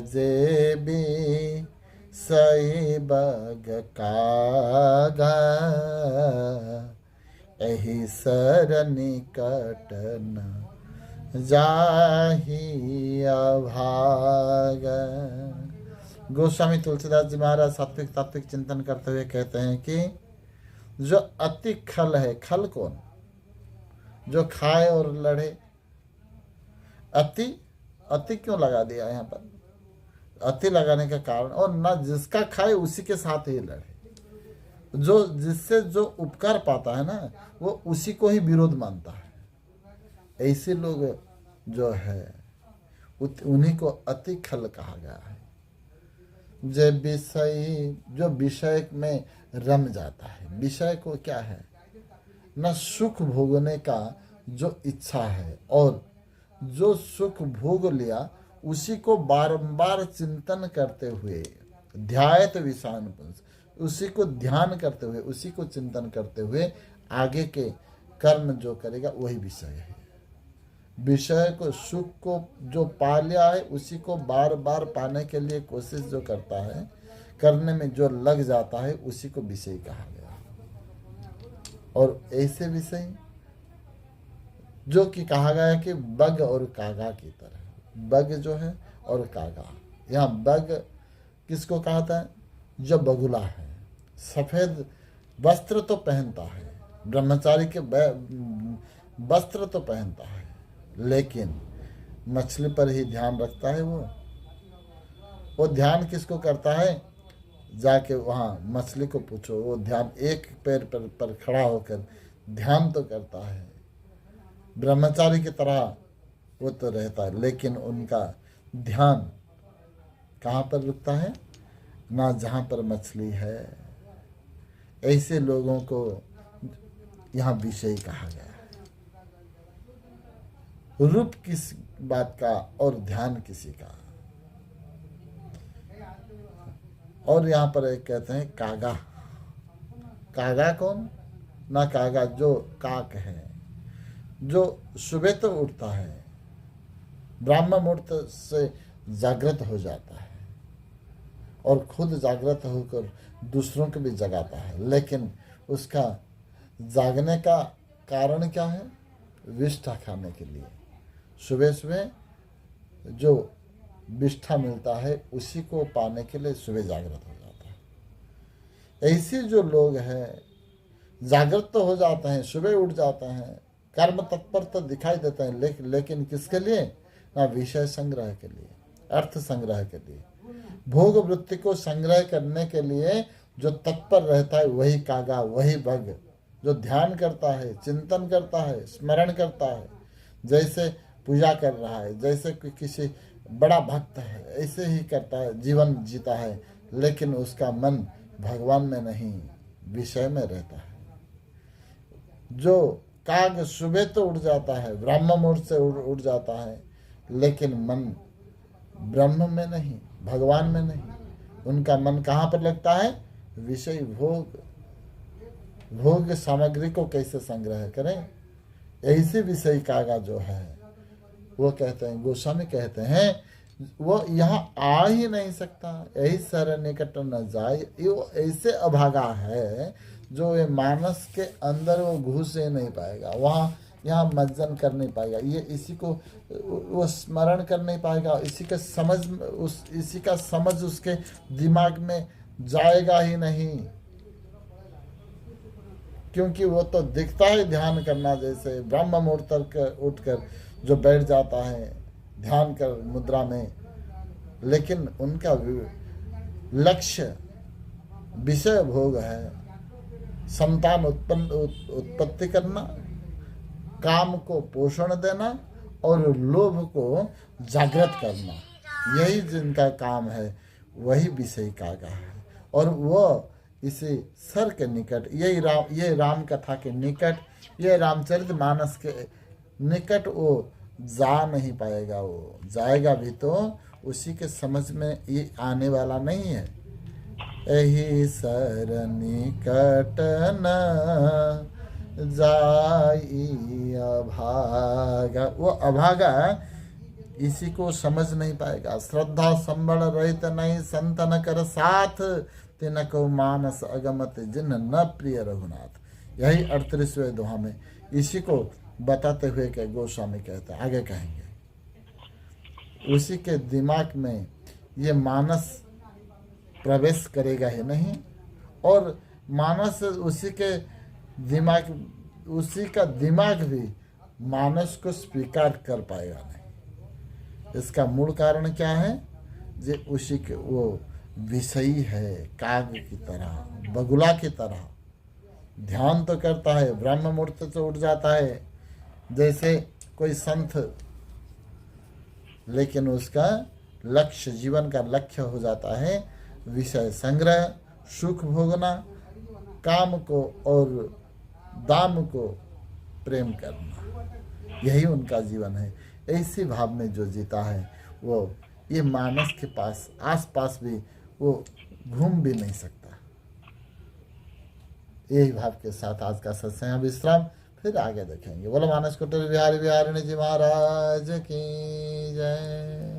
जे भी सई बग कागा, एहि सर निकट न जाहि अभागा। गोस्वामी तुलसीदास जी महाराज सात्विक तात्विक चिंतन करते हुए कहते हैं कि जो अति खल है, खल कौन? जो खाए और लड़े। अति अति क्यों लगा दिया यहाँ पर? अति लगाने का कारण, और ना जिसका खाए उसी के साथ ही लड़े। जो जिससे जो उपकार पाता है ना, वो उसी को ही विरोध मानता है। ऐसे लोग जो है उन्हीं को अति खल कहा गया है। जो विषय में रम जाता है। विषय को क्या है? न सुख भोगने का जो इच्छा है, और जो सुख भोग लिया उसी को बारंबार चिंतन करते हुए, ध्यायत विषान, उसी को ध्यान करते हुए, उसी को चिंतन करते हुए आगे के कर्म जो करेगा वही विषय है। विषय को, सुख को जो पा लिया है उसी को बार बार पाने के लिए कोशिश जो करता है, करने में जो लग जाता है, उसी को विषय कहा गया। और ऐसे विषय जो कि कहा गया है कि बग और कागा की तरह। बग जो है और कागा, यहाँ बग किसको कहता है? जो बगुला है, सफेद वस्त्र तो पहनता है, ब्रह्मचारी के वस्त्र तो पहनता है, लेकिन मछली पर ही ध्यान रखता है। वो ध्यान किसको करता है? जाके वहाँ मछली को पूछो, वो ध्यान एक पैर पर खड़ा होकर ध्यान तो करता है, ब्रह्मचारी की तरह वो तो रहता है, लेकिन उनका ध्यान कहाँ पर रुकता है? ना जहाँ पर मछली है। ऐसे लोगों को यहाँ विषय कहा गया है। रूप किस बात का और ध्यान किसी का। और यहाँ पर एक कहते हैं कागा। कागा कौन? ना कागा जो काक है, जो सुबह तो उठता है, ब्राह्म मुहूर्त से जागृत हो जाता है और खुद जागृत होकर दूसरों को भी जगाता है, लेकिन उसका जागने का कारण क्या है? विष्ठा खाने के लिए। सुबह सुबह जो विष्ठा मिलता है उसी को पाने के लिए सुबह जागृत हो जाता है। ऐसे जो लोग हैं जागृत तो हो जाते हैं, सुबह उठ जाते हैं, कर्म तत्पर तो दिखाई देते हैं, लेकिन किसके लिए? ना विषय संग्रह के लिए, अर्थ संग्रह के लिए, भोग वृत्ति को संग्रह करने के लिए जो तत्पर रहता है वही कागा, वही बग। जो ध्यान करता है, चिंतन करता है, स्मरण करता है, जैसे पूजा कर रहा है, जैसे किसी बड़ा भक्त है, ऐसे ही करता है, जीवन जीता है, लेकिन उसका मन भगवान में नहीं, विषय में रहता है। जो काग सुबह तो उठ जाता है, ब्रह्म मुहूर्त से उठ जाता है, लेकिन मन ब्रह्म में नहीं, भगवान में नहीं, उनका मन कहाँ पर लगता है? विषय भोग सामग्री को कैसे संग्रह करें। ऐसे विषय कागा जो है वो कहते हैं, गोस्वामी कहते हैं वो यहाँ आ ही नहीं सकता। यही सर निकट न जाए, वो ऐसे अभागा है जो ये मानस के अंदर वो घुस ही नहीं पाएगा, वहाँ यहाँ मज्जन कर नहीं पाएगा, ये इसी को वो स्मरण कर नहीं पाएगा, इसी का समझ उसके दिमाग में जाएगा ही नहीं, क्योंकि वो तो दिखता है ध्यान करना, जैसे ब्रह्म मुहूर्त उठकर जो बैठ जाता है ध्यान कर मुद्रा में, लेकिन उनका लक्ष्य विषय भोग है, संतान उत्पत्ति करना, काम को पोषण देना और लोभ को जागृत करना, यही जिनका काम है वही विषय कागा है। और वो इसे सर के निकट, ये राम कथा के निकट, ये रामचरित मानस के निकट वो जा नहीं पाएगा। वो जाएगा भी तो उसी के समझ में ये आने वाला नहीं है। यही सर निकट न जाई अभागा, वो अभागा इसी को समझ नहीं पाएगा। श्रद्धा संबल रहित नहीं संतन कर साथ, तिनको मानस अगमत जिन न प्रिय रघुनाथ। यही 38वें दोहा में इसी को बताते हुए के गोस्वामी कहते हैं, आगे कहेंगे, उसी के दिमाग में ये मानस प्रवेश करेगा ही नहीं, और मानस उसी का दिमाग भी मानस को स्वीकार कर पाएगा नहीं। इसका मूल कारण क्या है? जे उसी के वो विषयी है, काग की तरह, बगुला की तरह ध्यान तो करता है, ब्रह्म मुहूर्त से उठ जाता है जैसे कोई संत, लेकिन उसका लक्ष्य, जीवन का लक्ष्य हो जाता है विषय संग्रह, सुख भोगना, काम को और दाम को प्रेम करना, यही उनका जीवन है। ऐसी भाव में जो जीता है वो ये मानस के पास आसपास भी वो घूम भी नहीं सकता। यही भाव के साथ आज का सत्संग विश्राम, फिर आगे देखेंगे। बोलो मानस कुटीर बिहारी बिहारिणी जी महाराज की जय।